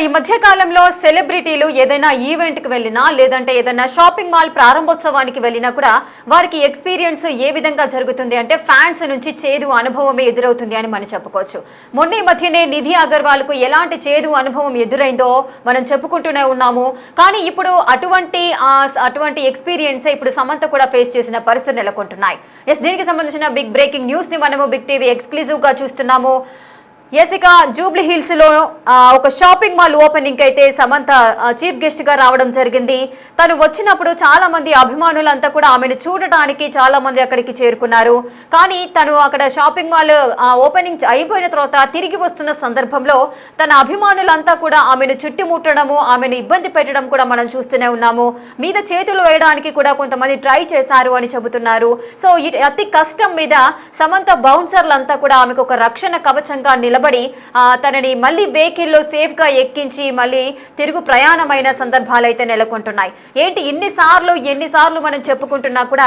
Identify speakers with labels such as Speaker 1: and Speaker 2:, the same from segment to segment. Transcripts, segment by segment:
Speaker 1: ఈ మధ్య కాలంలో సెలబ్రిటీలు ఏదైనా ఈవెంట్ కి వెళ్ళినా లేదంటే ఏదైనా షాపింగ్ మాల్ ప్రారంభోత్సవానికి వెళ్ళినా కూడా వారికి ఎక్స్పీరియన్స్ ఏ విధంగా జరుగుతుంది అంటే ఫ్యాన్స్ నుంచి చేదు అనుభవమే ఎదురవుతుంది అని మనం చెప్పుకోవచ్చు. మొన్న ఈ మధ్యనే నిధి అగర్వాల్ కు ఎలాంటి చేదు అనుభవం ఎదురైందో మనం చెప్పుకుంటూనే ఉన్నాము. కానీ ఇప్పుడు అటువంటి ఎక్స్పీరియన్స్ ఇప్పుడు సమంత కూడా ఫేస్ చేసిన పరిస్థితులు నెలకొంటున్నాయి. దీనికి సంబంధించిన బిగ్ బ్రేకింగ్ న్యూస్ ని మనము బిగ్ టీవీ ఎక్స్క్లూజివ్ గా చూస్తున్నాము. ఇక జూబ్లీ హిల్స్ లో ఒక షాపింగ్ మాల్ ఓపెనింగ్ అయితే సమంత చీఫ్ గెస్ట్ గా రావడం జరిగింది. తను వచ్చినప్పుడు చాలా మంది అభిమానులంతా కూడా ఆమెను చూడటానికి చాలా మంది అక్కడికి చేరుకున్నారు. కానీ తను అక్కడ షాపింగ్ మాల్ ఓపెనింగ్ అయిపోయిన తర్వాత తిరిగి వస్తున్న సందర్భంలో తన అభిమానులంతా కూడా ఆమెను చుట్టుముట్టడము, ఆమెను ఇబ్బంది పెట్టడం కూడా మనం చూస్తూనే ఉన్నాము. మీద చేతులు వేయడానికి కూడా కొంతమంది ట్రై చేశారు అని చెబుతున్నారు. సో అతి కష్టం మీద సమంత బౌన్సర్లంతా కూడా ఆమెకు ఒక రక్షణ కవచంగా నిలబడి తనని మళ్ళీ వెహికల్లో సేఫ్ గా ఎక్కించి మళ్ళీ తిరుగు ప్రయాణమైన సందర్భాలు అయితే నెలకొంటున్నాయి. ఏంటి ఎన్నిసార్లు మనం చెప్పుకుంటున్నా కూడా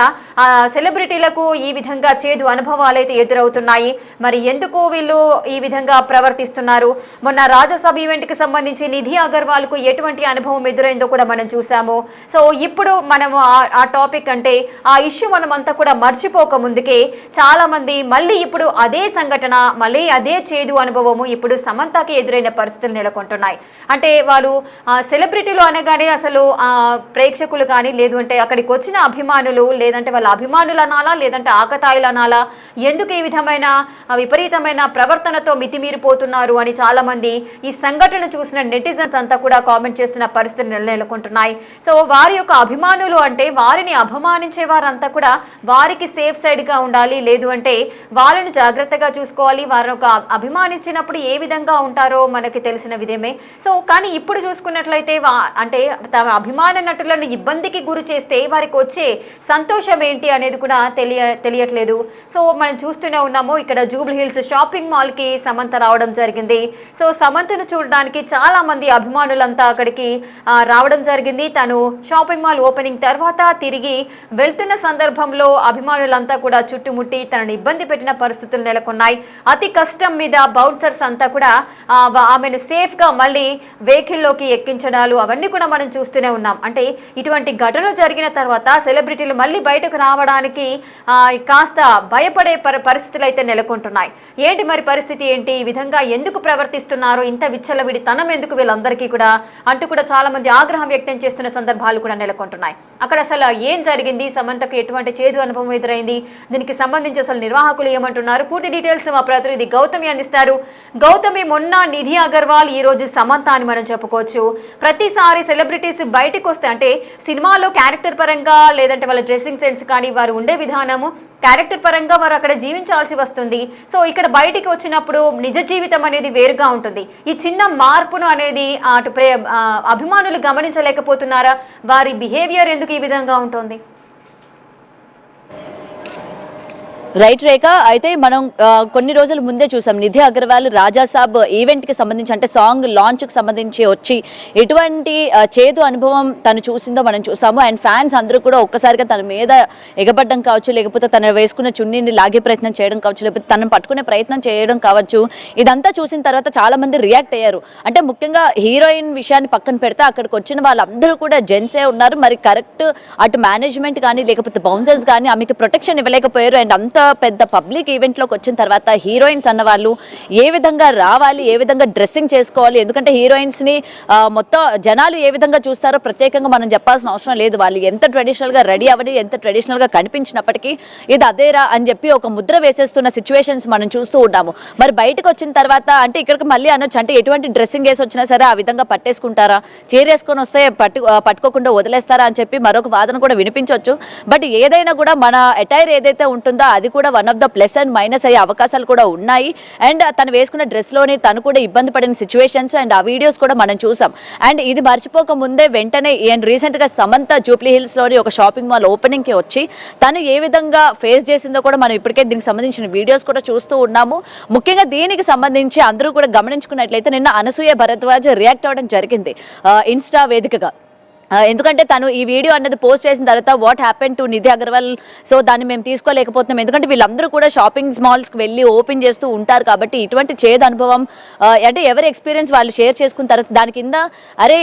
Speaker 1: సెలబ్రిటీలకు ఈ విధంగా చేదు అనుభవాలు అయితే ఎదురవుతున్నాయి. మరి ఎందుకు వీళ్ళు ఈ విధంగా ప్రవర్తిస్తున్నారు? మొన్న రాజ్యసభ ఈవెంట్ కి సంబంధించి నిధి అగర్వాల్ కు ఎటువంటి అనుభవం ఎదురైందో కూడా మనం చూసాము. సో ఇప్పుడు మనము ఆ టాపిక్ అంటే ఆ ఇష్యూ మనం అంతా కూడా మర్చిపోక ముందుకే చాలా మంది మళ్ళీ ఇప్పుడు అదే సంఘటన, మళ్ళీ అదే చేదు అనుభవము ఇప్పుడు సమంతకి ఎదురైన పరిస్థితులు నెలకొంటున్నాయి. అంటే వాళ్ళు సెలబ్రిటీలు అనగానే అసలు ప్రేక్షకులు కానీ లేదు అంటే అక్కడికి వచ్చిన అభిమానులు లేదంటే వాళ్ళ అభిమానులు అనాలా లేదంటే ఆకతాయిలు అనాలా, ఎందుకు ఈ విధమైన విపరీతమైన ప్రవర్తనతో మితిమీరిపోతున్నారు అని చాలా మంది ఈ సంఘటన చూసిన నెటిజన్స్ అంతా కూడా కామెంట్ చేస్తున్న పరిస్థితులు నెలకొంటున్నాయి. సో వారి యొక్క అభిమానులు అంటే వారిని అభిమానించే వారంతా కూడా వారికి సేఫ్ సైడ్ గా ఉండాలి, లేదు అంటే వాళ్ళని జాగ్రత్తగా చూసుకోవాలి. వారి యొక్క అభిమానించినప్పుడు ఏ విధంగా ఉంటారో మనకి తెలిసిన విధమే. సో కానీ ఇప్పుడు చూసుకున్నట్లయితే అంటే తమ అభిమాన నటులను ఇబ్బందికి గురి చేస్తే వారికి వచ్చే సంతోషం ఏంటి అనేది కూడా తెలియట్లేదు. సో మనం చూస్తూనే ఉన్నాము. ఇక్కడ జూబ్లీ హిల్స్ షాపింగ్ మాల్ కి సమంత రావడం జరిగింది. సో సమంతను చూడడానికి చాలా మంది అభిమానులంతా అక్కడికి రావడం జరిగింది. తను షాపింగ్ మాల్ ఓపెనింగ్ తర్వాత తిరిగి వెళ్తున్న సందర్భంలో అభిమానులంతా కూడా చుట్టుముట్టి తనని ఇబ్బంది పెట్టిన పరిస్థితులు నెలకొన్నాయి. అతి కష్టం మీద బౌన్సర్స్ అంతా కూడా ఆమెను సేఫ్ గా మళ్ళీ వెహికల్లోకి ఎక్కించడాలు అవన్నీ కూడా మనం చూస్తూనే ఉన్నాం. అంటే ఇటువంటి ఘటనలు జరిగిన తర్వాత సెలబ్రిటీలు మళ్ళీ బయటకు రావడానికి కాస్త భయపడే పరిస్థితులు అయితే నెలకొంటున్నాయి. ఏంటి మరి పరిస్థితి ఏంటి? ఈ విధంగా ఎందుకు ప్రవర్తిస్తున్నారు? ఇంత విచ్చలవిడి తనం ఎందుకు వీళ్ళందరికీ కూడా అంటూ కూడా చాలా మంది ఆగ్రహం వ్యక్తం చేస్తున్న సందర్భాలు కూడా నెలకొంటున్నాయి. అక్కడ అసలు ఏం జరిగింది? సమంతకు ఎటువంటి చేదు అనుభవం ఎదురైంది? దీనికి సంబంధించి అసలు నిర్వాహకులు ఏమంటున్నారు? పూర్తి డీటెయిల్స్ మా ప్రతినిధి గౌతమి అందిస్తారు. గౌతమి, మొన్న నిధి అగర్వాల్, ఈ రోజు సమంత అని మనం చెప్పుకోవచ్చు. ప్రతిసారి సెలబ్రిటీస్ బయటకు వస్తే అంటే సినిమాలో క్యారెక్టర్ పరంగా లేదంటే వాళ్ళ డ్రెస్సింగ్ సెన్స్ కానీ వారు ఉండే విధానము క్యారెక్టర్ పరంగా వారు అక్కడ జీవించాల్సి వస్తుంది. సో ఇక్కడ బయటికి వచ్చినప్పుడు నిజ జీవితం అనేది వేరుగా ఉంటుంది. ఈ చిన్న మార్పును అనేది అటు అభిమానులు గమనించలేకపోతున్నారా? వారి బిహేవియర్ ఎందుకు ఈ విధంగా ఉంటుంది?
Speaker 2: రైట్ రేఖ, అయితే మనం కొన్ని రోజుల ముందే చూసాం నిధి అగర్వాల్ రాజాసాబ్ ఈవెంట్కి సంబంధించి అంటే సాంగ్ లాంచ్కి సంబంధించి వచ్చి ఎటువంటి చేదు అనుభవం తను చూసిందో మనం చూసాము. అండ్ ఫ్యాన్స్ అందరూ కూడా ఒక్కసారిగా తన మీద ఎగబడ్డం కావచ్చు, లేకపోతే తను వేసుకున్న చున్నీని లాగే ప్రయత్నం చేయడం కావచ్చు, లేకపోతే తనను పట్టుకునే ప్రయత్నం చేయడం కావచ్చు. ఇదంతా చూసిన తర్వాత చాలా మంది రియాక్ట్ అయ్యారు. అంటే ముఖ్యంగా హీరోయిన్ విషయాన్ని పక్కన పెడితే అక్కడికి వచ్చిన వాళ్ళందరూ కూడా జెంట్సే ఉన్నారు. మరి కరెక్ట్ అటు మేనేజ్మెంట్ కానీ లేకపోతే బౌన్సర్స్ కానీ ఆమెకి ప్రొటెక్షన్ ఇవ్వలేకపోయారు. అండ్ అంత పెద్ద పబ్లిక్ ఈవెంట్లోకి వచ్చిన తర్వాత హీరోయిన్స్ అన్న వాళ్ళు ఏ విధంగా రావాలి, ఏ విధంగా డ్రెస్సింగ్ చేసుకోవాలి, ఎందుకంటే హీరోయిన్స్ని మొత్తం జనాలు ఏ విధంగా చూస్తారో ప్రత్యేకంగా మనం చెప్పాల్సిన అవసరం లేదు. వాళ్ళు ఎంత ట్రెడిషనల్గా రెడీ అవ్వని, ఎంత ట్రెడిషనల్గా కనిపించినప్పటికీ ఇది అదేరా అని చెప్పి ఒక ముద్ర వేసేస్తున్న సిచ్యువేషన్స్ మనం చూస్తూ ఉంటాము. మరి బయటకు వచ్చిన తర్వాత అంటే ఇక్కడికి మళ్ళీ అనొచ్చు అంటే ఎటువంటి డ్రెస్సింగ్ వేసి వచ్చినా సరే ఆ విధంగా పట్టేసుకుంటారా, చేరేసుకొని వస్తే పట్టుకోకుండా వదిలేస్తారా అని చెప్పి మరొక వాదన కూడా వినిపించవచ్చు. బట్ ఏదైనా కూడా మన అటైర్ ఏదైతే ఉంటుందో అది కూడా one of the plus and minus అయ్యే అవకాశాలు కూడా ఉన్నాయి. అండ్ తను వేసుకున్న డ్రెస్లోని తను కూడా ఇబ్బంది పడిన సిచ్యువేషన్స్ అండ్ ఆ వీడియోస్ కూడా మనం చూసాం. అండ్ ఇది మర్చిపోక ముందే వెంటనే రీసెంట్గా సమంత జూబ్లీ హిల్స్లోని ఒక షాపింగ్ మాల్ ఓపెనింగ్కి వచ్చి తను ఏ విధంగా ఫేస్ చేసిందో కూడా మనం ఇప్పటికే దీనికి సంబంధించిన వీడియోస్ కూడా చూస్తూ ఉన్నాము. ముఖ్యంగా దీనికి సంబంధించి అందరూ కూడా గమనించుకున్నట్లయితే నిన్న అనసూయ భరద్వాజ్ రియాక్ట్ అవ్వడం జరిగింది ఇన్స్టా వేదికగా. ఎందుకంటే తను ఈ వీడియో అనేది పోస్ట్ చేసిన తర్వాత what happen to Nidhi Agarwal, so దాన్ని మేము తీసుకోలేకపోతున్నాం. ఎందుకంటే వీళ్ళందరూ కూడా షాపింగ్ మాల్స్కి వెళ్ళి ఓపెన్ చేస్తూ ఉంటారు కాబట్టి ఇటువంటి చేదు అనుభవం అంటే ఎవరి ఎక్స్పీరియన్స్ వాళ్ళు షేర్ చేసుకున్న తర్వాత దాని కింద అరే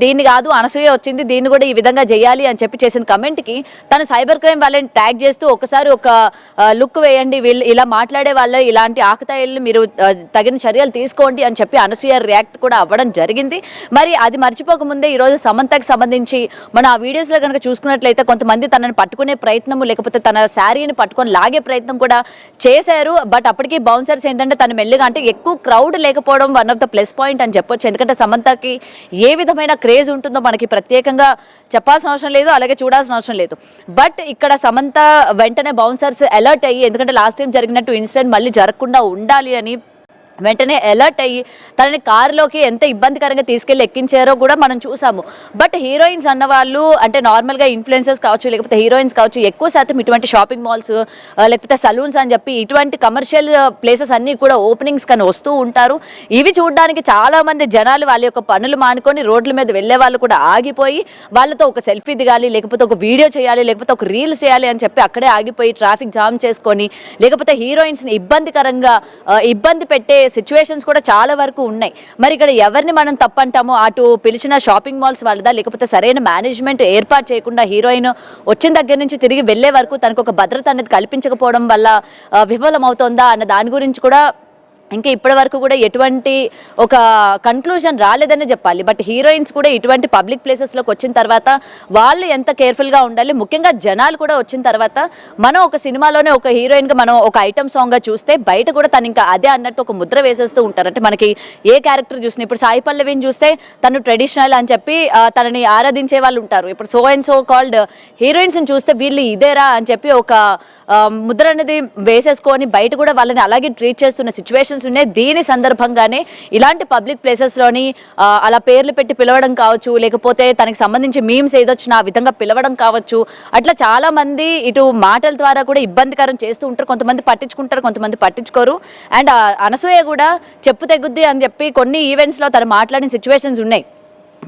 Speaker 2: దీన్ని కాదు అనసూయ వచ్చింది దీన్ని కూడా ఈ విధంగా చేయాలి అని చెప్పి చేసిన కమెంట్కి తను సైబర్ క్రైమ్ వాళ్ళని ట్యాగ్ చేస్తూ ఒకసారి ఒక లుక్ వేయండి, వీళ్ళు ఇలా మాట్లాడే వాళ్ళ ఇలాంటి ఆకతాయిల్ని మీరు తగిన చర్యలు తీసుకోండి అని చెప్పి అనసూయ రియాక్ట్ కూడా అవ్వడం జరిగింది. మరి అది మర్చిపోకముందే ఈరోజు సమంతకి సంబంధించి మనం ఆ వీడియోస్ లో కనుక చూసుకున్నట్లయితే కొంతమంది తనని పట్టుకునే ప్రయత్నం లేకపోతే తన శారీని పట్టుకొని లాగే ప్రయత్నం కూడా చేశారు. బట్ అప్పటికి బౌన్సర్స్ ఏంటంటే తను మెల్లిగా అంటే ఎక్కువ క్రౌడ్ లేకపోవడం one of the plus point అని చెప్పొచ్చు. ఎందుకంటే సమంతకి ఏ విధమైన క్రేజ్ ఉంటుందో మనకి ప్రత్యేకంగా చెప్పాల్సిన అవసరం లేదు, అలాగే చూడాల్సిన అవసరం లేదు. బట్ ఇక్కడ సమంత వెంటనే బౌన్సర్స్ అలర్ట్ అయ్యి, ఎందుకంటే లాస్ట్ టైం జరిగినట్టు ఇన్సిడెంట్ మళ్ళీ జరగకుండా ఉండాలి అని వెంటనే అలర్ట్ అయ్యి తనని కారులోకి ఎంత ఇబ్బందికరంగా తీసుకెళ్ళి ఎక్కించారో కూడా మనం చూసాము. బట్ హీరోయిన్స్ అన్నవాళ్ళు అంటే నార్మల్గా ఇన్ఫ్లుయెన్సర్స్ కావచ్చు లేకపోతే హీరోయిన్స్ కావచ్చు ఎక్కువ శాతం ఇటువంటి షాపింగ్ మాల్స్ లేకపోతే సలూన్స్ అని చెప్పి ఇటువంటి కమర్షియల్ ప్లేసెస్ అన్నీ కూడా ఓపెనింగ్స్ కానీ వస్తూ ఉంటారు. ఇవి చూడడానికి చాలామంది జనాలు వాళ్ళ యొక్క పనులు మానుకొని రోడ్ల మీద వెళ్ళే వాళ్ళు కూడా ఆగిపోయి వాళ్ళతో ఒక సెల్ఫీ దిగాలి, లేకపోతే ఒక వీడియో చేయాలి, లేకపోతే ఒక రీల్స్ చేయాలి అని చెప్పి అక్కడే ఆగిపోయి ట్రాఫిక్ జామ్ చేసుకొని లేకపోతే హీరోయిన్స్ని ఇబ్బందికరంగా ఇబ్బంది పెట్టే సిచ్యువేషన్స్ కూడా చాలా వరకు ఉన్నాయి. మరి ఇక్కడ ఎవరిని మనం తప్పంటామో, అటు పిలిచిన షాపింగ్ మాల్స్ వాళ్ళదా లేకపోతే సరైన మేనేజ్మెంట్ ఏర్పాటు చేయకుండా హీరోయిన్ వచ్చిన దగ్గర నుంచి తిరిగి వెళ్లే వరకు తనకు ఒక భద్రత అనేది కల్పించకపోవడం వల్ల విఫలం అవుతోందా అన్న దాని గురించి కూడా ఇంకా ఇప్పటి వరకు కూడా ఎటువంటి ఒక కన్క్లూజన్ రాలేదని చెప్పాలి. బట్ హీరోయిన్స్ కూడా ఇటువంటి పబ్లిక్ ప్లేసెస్లోకి వచ్చిన తర్వాత వాళ్ళు ఎంత కేర్ఫుల్గా ఉండాలి, ముఖ్యంగా జనాలు కూడా వచ్చిన తర్వాత మనం ఒక సినిమాలోనే ఒక హీరోయిన్గా మనం ఒక ఐటమ్ సాంగ్గా చూస్తే బయట కూడా తను ఇంకా అదే అన్నట్టు ఒక ముద్ర వేసేస్తూ ఉంటారు. అంటే మనకి ఏ క్యారెక్టర్ చూసినా ఇప్పుడు సాయి పల్లవిని చూస్తే తను ట్రెడిషనల్ అని చెప్పి తనని ఆరాధించే వాళ్ళు ఉంటారు. ఇప్పుడు సో అండ్ సో కాల్డ్ హీరోయిన్స్ని చూస్తే వీళ్ళు ఇదేరా అని చెప్పి ఒక ముద్ర అనేది వేసేసుకొని బయట కూడా వాళ్ళని అలాగే ట్రీట్ చేస్తున్న సిచ్యువేషన్ ఉన్నాయి. దీని సందర్భంగానే ఇలాంటి పబ్లిక్ ప్లేసెస్లోని అలా పేర్లు పెట్టి పిలవడం కావచ్చు, లేకపోతే తనకి సంబంధించి మీమ్స్ ఏదొచ్చినా ఆ విధంగా పిలవడం కావచ్చు, అట్లా చాలా మంది ఇటు మాటల ద్వారా కూడా ఇబ్బందికరం చేస్తూ ఉంటారు. కొంతమంది పట్టించుకుంటారు, కొంతమంది పట్టించుకోరు. అండ్ అనసూయ కూడా చెప్పు తెగుద్ది అని చెప్పి కొన్ని ఈవెంట్స్లో తను మాట్లాడిన సిచ్యువేషన్స్ ఉన్నాయి.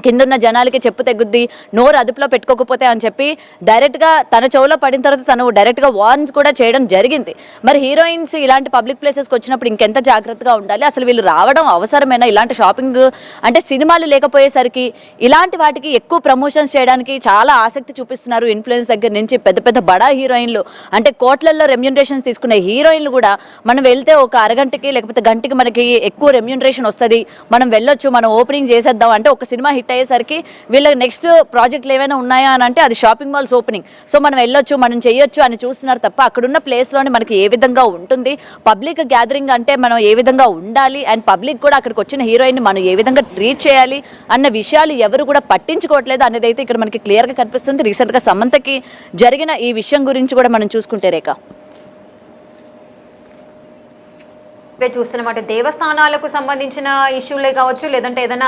Speaker 2: కిందున్న జనాలకి చెప్పు తెగుద్ది, నోరు అదుపులో పెట్టుకోకపోతే అని చెప్పి డైరెక్ట్గా తన చెవులో పడిన తర్వాత తను డైరెక్ట్గా వార్న్స్ కూడా చేయడం జరిగింది. మరి హీరోయిన్స్ ఇలాంటి పబ్లిక్ ప్లేసెస్కి వచ్చినప్పుడు ఇంకెంత జాగ్రత్తగా ఉండాలి, అసలు వీళ్ళు రావడం అవసరమేనా, ఇలాంటి షాపింగ్ అంటే సినిమాలు లేకపోయేసరికి ఇలాంటి వాటికి ఎక్కువ ప్రమోషన్స్ చేయడానికి చాలా ఆసక్తి చూపిస్తున్నారు. ఇన్ఫ్లుయెన్స్ దగ్గర నుంచి పెద్ద పెద్ద బడా హీరోయిన్లు అంటే కోట్లల్లో రెమ్యూనరేషన్స్ తీసుకునే హీరోయిన్లు కూడా మనం వెళ్తే ఒక అరగంటకి లేకపోతే గంటకి మనకి ఎక్కువ రెమ్యూనరేషన్ వస్తుంది, మనం వెళ్ళొచ్చు, మనం ఓపెనింగ్ చేసేద్దాం అంటే ఒక సినిమా హిట్ అయ్యేసరికి వీళ్ళకి నెక్స్ట్ ప్రాజెక్టులు ఏమైనా ఉన్నాయా అని అంటే అది షాపింగ్ మాల్స్ ఓపెనింగ్, సో మనం వెళ్ళొచ్చు, మనం చేయొచ్చు అని చూస్తున్నారు తప్ప అక్కడున్న ప్లేస్లోనే మనకి ఏ విధంగా ఉంటుంది, పబ్లిక్ గ్యాదరింగ్ అంటే మనం ఏ విధంగా ఉండాలి, అండ్ పబ్లిక్ కూడా అక్కడికి వచ్చిన హీరోయిన్ మనం ఏ విధంగా ట్రీట్ చేయాలి అన్న విషయాలు ఎవరు కూడా పట్టించుకోవట్లేదు అనేది అయితే ఇక్కడ మనకి క్లియర్గా కనిపిస్తుంది. రీసెంట్గా సమంతకి జరిగిన ఈ విషయం గురించి కూడా మనం చూసుకుంటే రేఖ
Speaker 1: చూస్తున్నమాట దేవస్థానాలకు సంబంధించిన ఇష్యూలే కావచ్చు, లేదంటే ఏదైనా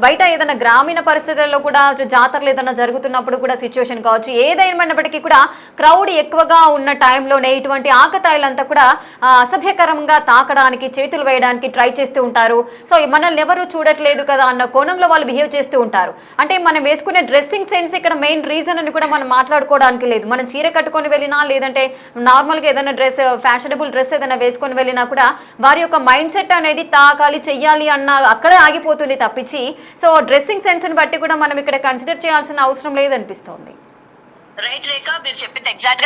Speaker 1: బయట ఏదైనా గ్రామీణ పరిస్థితుల్లో కూడా జాతరలు ఏదైనా జరుగుతున్నప్పుడు కూడా సిచ్యువేషన్ కావచ్చు, ఏదైనప్పటికీ కూడా క్రౌడ్ ఎక్కువగా ఉన్న టైంలోనే ఇటువంటి ఆకతాయిలంతా కూడా అసభ్యకరంగా తాకడానికి, చేతులు వేయడానికి ట్రై చేస్తూ ఉంటారు. సో మనల్ని ఎవరు చూడట్లేదు కదా అన్న కోణంలో వాళ్ళు బిహేవ్ చేస్తూ ఉంటారు. అంటే మనం వేసుకునే డ్రెస్సింగ్ సెన్స్ ఇక్కడ మెయిన్ రీజన్ అని కూడా మనం మాట్లాడుకోవడానికి లేదు. మనం చీర కట్టుకొని వెళ్ళినా లేదంటే నార్మల్గా ఏదైనా డ్రెస్ ఫ్యాషనబుల్ డ్రెస్ ఏదైనా వేసుకొని వెళ్ళినా కూడా వారి యొక్క మైండ్ సెట్ అనేది తాకాలి, చెయ్యాలి అన్న అక్కడే ఆగిపోతుంది తప్పించి సో డ్రెస్సింగ్ సెన్స్ని బట్టి కూడా మనం ఇక్కడ కన్సిడర్ చేయాల్సిన అవసరం లేదనిపిస్తోంది.
Speaker 2: రైట్ రేఖ, మీరు చెప్పింది ఎగ్జాక్ట్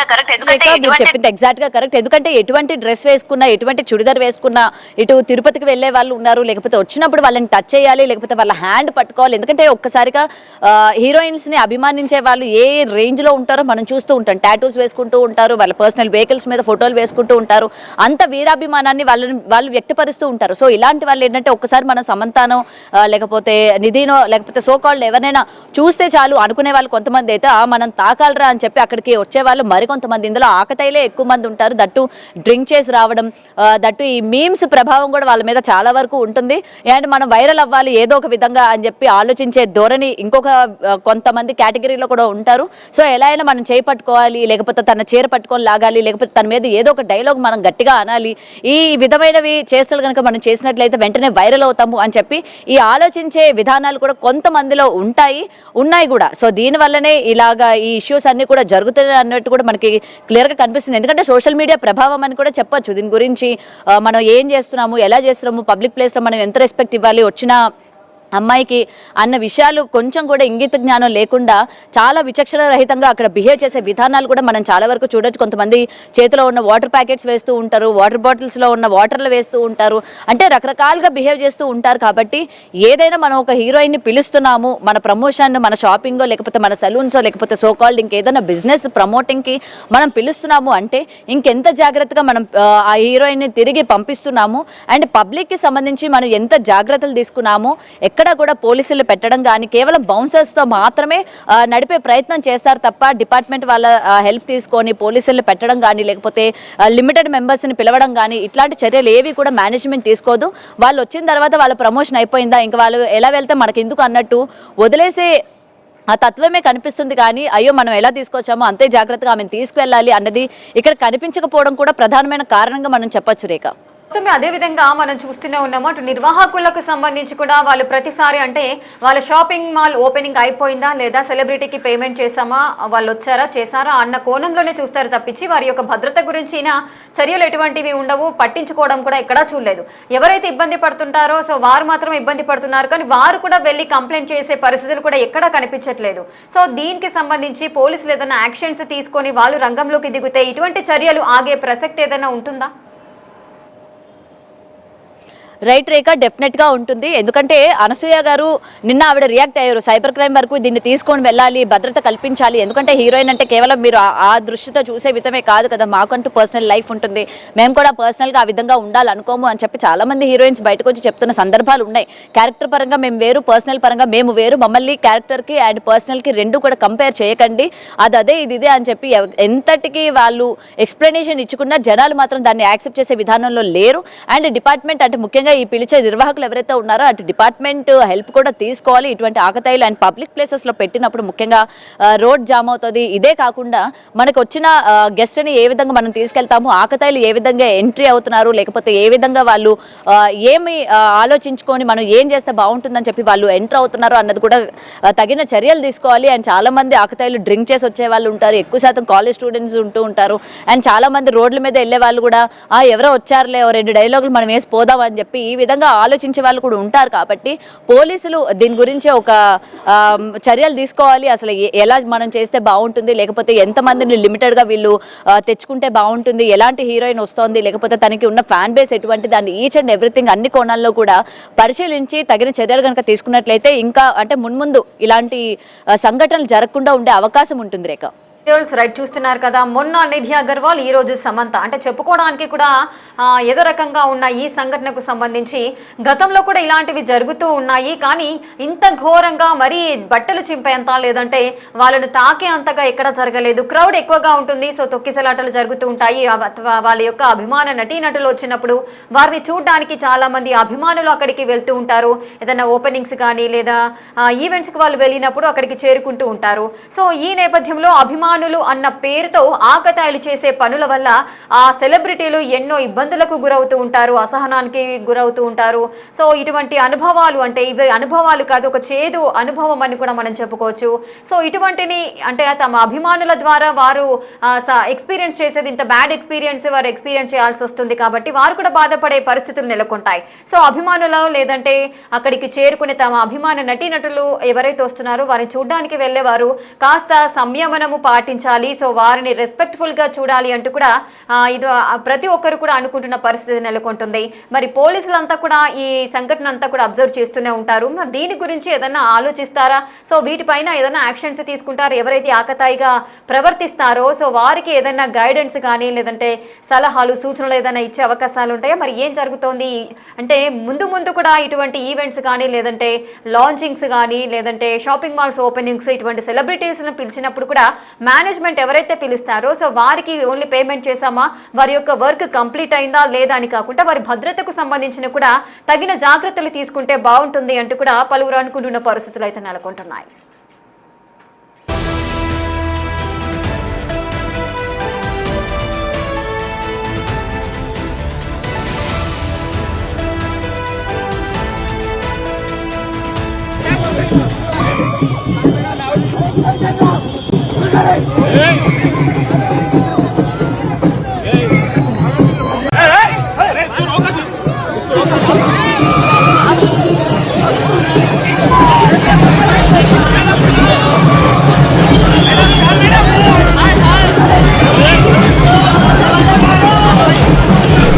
Speaker 2: గా కరెక్ట్. ఎందుకంటే ఎటువంటి డ్రెస్ వేసుకున్నా, ఎటువంటి చుడిదార్ వేసుకున్నా ఇటు తిరుపతికి వెళ్లే వాళ్ళు ఉన్నారు, లేకపోతే వచ్చినప్పుడు వాళ్ళని టచ్ చేయాలి, లేకపోతే వాళ్ళ హ్యాండ్ పట్టుకోవాలి. ఎందుకంటే ఒక్కసారిగా హీరోయిన్స్ ని అభిమానించే వాళ్ళు ఏ రేంజ్ లో ఉంటారో మనం చూస్తూ ఉంటాం. టాటూస్ వేసుకుంటూ ఉంటారు, వాళ్ళ పర్సనల్ వెహికల్స్ మీద ఫోటోలు వేసుకుంటూ ఉంటారు. అంత వీరాభిమానాన్ని వాళ్ళు వ్యక్తపరుస్తూ ఉంటారు. సో ఇలాంటి వాళ్ళు ఏంటంటే ఒక్కసారి మనం సమంతానో లేకపోతే నిధినో లేకపోతే సో కాల్డ్ ఎవరైనా చూస్తే చాలు అనుకునే వాళ్ళు కొంతమంది అయితే మనం తాకాలి చూడాలరా అని చెప్పి అక్కడికి వచ్చేవాళ్ళు మరికొంతమంది. ఇందులో ఆకతాయిలే ఎక్కువ మంది ఉంటారు, దట్టు డ్రింక్ చేసి రావడం, దట్టు ఈ మీమ్స్ ప్రభావం కూడా వాళ్ళ మీద చాలా వరకు ఉంటుంది. అండ్ మనం వైరల్ అవ్వాలి ఏదో ఒక విధంగా అని చెప్పి ఆలోచించే ధోరణి ఇంకొక కొంతమంది కేటగిరీలో కూడా ఉంటారు. సో ఎలా అయినా మనం చేయి పట్టుకోవాలి, లేకపోతే తన చీర పట్టుకొని లాగాలి, లేకపోతే తన మీద ఏదో ఒక డైలాగ్ మనం గట్టిగా అనాలి, ఈ విధమైనవి చేష్టలు కనుక మనం చేసినట్లయితే వెంటనే వైరల్ అవుతాము అని చెప్పి ఈ ఆలోచించే విధానాలు కూడా కొంతమందిలో ఉన్నాయి కూడా. సో దీనివల్లనే ఇలాగా ఈ ఇష్యూస్ అన్ని కూడా జరుగుతున్నాయి అన్నట్టు కూడా మనకి క్లియర్గా కనిపిస్తుంది. ఎందుకంటే సోషల్ మీడియా ప్రభావం అని కూడా చెప్పొచ్చు. దీని గురించి మనం ఏం చేస్తున్నాము, ఎలా చేస్తున్నాము, పబ్లిక్ ప్లేస్లో మనం ఎంత రెస్పెక్ట్ ఇవ్వాలి వచ్చిన అమ్మాయికి అన్న విషయాలు కొంచెం కూడా ఇంగిత జ్ఞానం లేకుండా చాలా విచక్షణ రహితంగా అక్కడ బిహేవ్ చేసే విధానాలు కూడా మనం చాలా వరకు చూడొచ్చు. కొంతమంది చేతిలో ఉన్న వాటర్ ప్యాకెట్స్ వేస్తూ ఉంటారు, వాటర్ బాటిల్స్లో ఉన్న వాటర్లు వేస్తూ ఉంటారు, అంటే రకరకాలుగా బిహేవ్ చేస్తూ ఉంటారు. కాబట్టి ఏదైనా మనం ఒక హీరోయిన్ని పిలుస్తున్నాము, మన ప్రమోషన్, మన షాపింగో లేకపోతే మన సలూన్సో లేకపోతే సో కాల్డ్ ఇంకేదైనా బిజినెస్ ప్రమోటింగ్కి మనం పిలుస్తున్నాము అంటే ఇంకెంత జాగ్రత్తగా మనం ఆ హీరోయిన్ని తిరిగి పంపిస్తున్నాము. అండ్ పబ్లిక్కి సంబంధించి మనం ఎంత జాగ్రత్తలు తీసుకున్నాము, ఎక్కడ కూడా పోలీసులు పెట్టడం కానీ కేవలం బౌన్సర్స్తో మాత్రమే నడిపే ప్రయత్నం చేస్తారు తప్ప డిపార్ట్మెంట్ వాళ్ళ హెల్ప్ తీసుకొని పోలీసులు పెట్టడం కానీ లేకపోతే లిమిటెడ్ మెంబర్స్ని పిలవడం కానీ ఇట్లాంటి చర్యలు ఏవి కూడా మేనేజ్మెంట్ తీసుకోదు. వాళ్ళు వచ్చిన తర్వాత వాళ్ళ ప్రమోషన్ అయిపోయిందా, ఇంకా వాళ్ళు ఎలా వెళ్తే మనకి ఎందుకు అన్నట్టు వదిలేసే ఆ తత్వమే కనిపిస్తుంది. కానీ అయ్యో మనం ఎలా తీసుకొచ్చామో అంతే జాగ్రత్తగా ఆమెను తీసుకువెళ్ళాలి అన్నది ఇక్కడ కనిపించకపోవడం కూడా ప్రధానమైన కారణంగా మనం చెప్పొచ్చు రేఖ.
Speaker 1: అదే విధంగా మనం చూస్తూనే ఉన్నాము, అటు నిర్వాహకులకు సంబంధించి కూడా వాళ్ళు ప్రతిసారి అంటే వాళ్ళ షాపింగ్ మాల్ ఓపెనింగ్ అయిపోయిందా లేదా, సెలబ్రిటీకి పేమెంట్ చేసామా, వాళ్ళు వచ్చారా చేశారా అన్న కోణంలోనే చూస్తారు తప్పించి వారి యొక్క భద్రత గురించిన చర్యలు ఎటువంటివి ఉండవు, పట్టించుకోవడం కూడా ఎక్కడా చూడలేదు. ఎవరైతే ఇబ్బంది పడుతుంటారో సో వారు మాత్రం ఇబ్బంది పడుతున్నారు, కానీ వారు కూడా వెళ్ళి కంప్లైంట్ చేసే పరిస్థితులు కూడా ఎక్కడా కనిపించట్లేదు. సో దీనికి సంబంధించి పోలీసులు ఏదైనా యాక్షన్స్ తీసుకొని వాళ్ళు రంగంలోకి దిగితే ఇటువంటి చర్యలు ఆగే ప్రసక్తి ఏదైనా ఉంటుందా?
Speaker 2: రైట్ రేఖ, డెఫినెట్గా ఉంటుంది. ఎందుకంటే అనసూయ గారు నిన్న ఆవిడ రియాక్ట్ అయ్యారు, సైబర్ క్రైమ్ వరకు దీన్ని తీసుకొని వెళ్ళాలి, భద్రత కల్పించాలి. ఎందుకంటే హీరోయిన్ అంటే కేవలం మీరు ఆ దృష్టితో చూసే విధమే కాదు కదా, మాకంటూ పర్సనల్ లైఫ్ ఉంటుంది, మేము కూడా పర్సనల్గా ఆ విధంగా ఉండాలనుకోము అని చెప్పి చాలామంది హీరోయిన్స్ బయటకు వచ్చి చెప్తున్న సందర్భాలు ఉన్నాయి. క్యారెక్టర్ పరంగా మేము వేరు, పర్సనల్ పరంగా మేము వేరు, మమ్మల్ని క్యారెక్టర్కి అండ్ పర్సనల్కి రెండు కూడా కంపేర్ చేయకండి, అదే ఇదే అని చెప్పి ఎంతటికి వాళ్ళు ఎక్స్ప్లెనేషన్ ఇచ్చుకున్నా జనాలు మాత్రం దాన్ని యాక్సెప్ట్ చేసే విధానంలో లేరు. అండ్ డిపార్ట్మెంట్ అంటే ముఖ్యంగా ఈ పిలిచే నిర్వాహకులు ఎవరైతే ఉన్నారో అటు డిపార్ట్మెంట్ హెల్ప్ కూడా తీసుకోవాలి. ఇటువంటి ఆకతాయిలు అండ్ పబ్లిక్ ప్లేసెస్లో పెట్టినప్పుడు ముఖ్యంగా రోడ్ జామ్ అవుతుంది. ఇదే కాకుండా మనకు వచ్చిన గెస్ట్ని ఏ విధంగా మనం తీసుకెళ్తాము, ఆకతాయిలు ఏ విధంగా ఎంట్రీ అవుతున్నారు, లేకపోతే ఏ విధంగా వాళ్ళు ఏమి ఆలోచించుకొని మనం ఏం చేస్తే బాగుంటుందని చెప్పి వాళ్ళు ఎంటర్ అవుతున్నారు అన్నది కూడా తగిన చర్యలు తీసుకోవాలి. అండ్ చాలామంది ఆకతాయిలు డ్రింక్ చేసి వచ్చే వాళ్ళు ఉంటారు, ఎక్కువ శాతం కాలేజ్ స్టూడెంట్స్ ఉంటూ ఉంటారు. అండ్ చాలామంది రోడ్ల మీద వెళ్ళే వాళ్ళు కూడా ఎవరో వచ్చారులే రెండు డైలాగులు మనం వేసి పోదాం అని చెప్పి ఈ విధంగా ఆలోచించే వాళ్ళు కూడా ఉంటారు. కాబట్టి పోలీసులు దీని గురించి ఒక చర్యలు తీసుకోవాలి. అసలు ఎలా మనం చేస్తే బాగుంటుంది, లేకపోతే ఎంతమందిని లిమిటెడ్గా వీళ్ళు తెచ్చుకుంటే బాగుంటుంది, ఎలాంటి హీరోయిన్ వస్తోంది, లేకపోతే తనకి ఉన్న ఫ్యాన్ బేస్ ఎటువంటి, దాన్ని ఈచ్ అండ్ ఎవ్రీథింగ్ అన్ని కోణాల్లో కూడా పరిశీలించి తగిన చర్యలు కనుక తీసుకున్నట్లయితే ఇంకా అంటే మున్ముందు ఇలాంటి సంఘటనలు జరగకుండా ఉండే అవకాశం ఉంటుంది రేఖ.
Speaker 1: రైట్, చూస్తున్నారు కదా, మొన్న నిధి అగర్వాల్, ఈ రోజు సమంత, అంటే చెప్పుకోవడానికి కూడా ఏదో రకంగా ఉన్న ఈ సంఘటనకు సంబంధించి గతంలో కూడా ఇలాంటివి జరుగుతూ ఉన్నాయి. కానీ ఇంత ఘోరంగా మరీ బట్టలు చింపేంత లేదంటే వాళ్ళను తాకే అంతగా ఎక్కడ జరగలేదు. క్రౌడ్ ఎక్కువగా ఉంటుంది, సో తొక్కిసలాటలు జరుగుతూ ఉంటాయి. వాళ్ళ యొక్క అభిమాన నటీనటులు వచ్చినప్పుడు వారిని చూడడానికి చాలా మంది అభిమానులు అక్కడికి వెళ్తూ ఉంటారు. ఏదైనా ఓపెనింగ్స్ కానీ లేదా ఈవెంట్స్కి వాళ్ళు వెళ్ళినప్పుడు అక్కడికి చేరుకుంటూ ఉంటారు. సో ఈ నేపథ్యంలో అభిమానులు అన్న పేరుతో ఆకతాయిలు చేసే పనుల వల్ల ఆ సెలబ్రిటీలు ఎన్నో ఇబ్బందులకు గురవుతూ ఉంటారు, అసహనానికి గురవుతూ ఉంటారు. సో ఇటువంటి అనుభవాలు అంటే ఇవి అనుభవాలు కాదు, ఒక చేదు అనుభవం అని కూడా మనం చెప్పుకోవచ్చు. సో ఇటువంటిని అంటే తమ అభిమానుల ద్వారా వారు ఎక్స్పీరియన్స్ చేసేది ఇంత బ్యాడ్ ఎక్స్పీరియన్స్ వారు ఎక్స్పీరియన్స్ చేయాల్సి వస్తుంది. కాబట్టి వారు కూడా బాధపడే పరిస్థితులు నెలకొంటాయి. సో అభిమానులు లేదంటే అక్కడికి చేరుకునే తమ అభిమాన నటీనటులు ఎవరైతే వస్తున్నారో వారిని చూడడానికి వెళ్ళేవారు కాస్త సంయమనము పాటించాలి. సో వారిని రెస్పెక్ట్ఫుల్గా చూడాలి అంటూ కూడా ఇది ప్రతి ఒక్కరు కూడా అనుకుంటున్న పరిస్థితి నెలకొంటుంది. మరి పోలీసులంతా కూడా ఈ సంఘటన అంతా కూడా అబ్జర్వ్ చేస్తూనే ఉంటారు. మరి దీని గురించి ఏదైనా ఆలోచిస్తారా? సో వీటిపైన ఏదైనా యాక్షన్స్ తీసుకుంటారు ఎవరైతే ఆకతాయిగా ప్రవర్తిస్తారో సో వారికి ఏదైనా గైడెన్స్ కానీ లేదంటే సలహాలు సూచనలు ఏదైనా ఇచ్చే అవకాశాలు ఉంటాయా? మరి ఏం జరుగుతోంది అంటే ముందు కూడా ఇటువంటి ఈవెంట్స్ కానీ లేదంటే లాంచింగ్స్ కానీ లేదంటే షాపింగ్ మాల్స్ ఓపెనింగ్స్ ఇటువంటి సెలబ్రిటీస్ను పిలిచినప్పుడు కూడా మేనేజ్మెంట్ ఎవరైతే పిలుస్తారో సో వారికి ఓన్లీ పేమెంట్ చేశామా, వారి యొక్క వర్క్ కంప్లీట్ అయిందా లేదా అని కాకుండా వారి భద్రతకు సంబంధించిన కూడా తగిన జాగ్రత్తలు తీసుకుంటే బాగుంటుంది అంటూ కూడా పలువురు అనుకుంటున్న పరిస్థితులు అయితే నెలకొంటున్నాయి.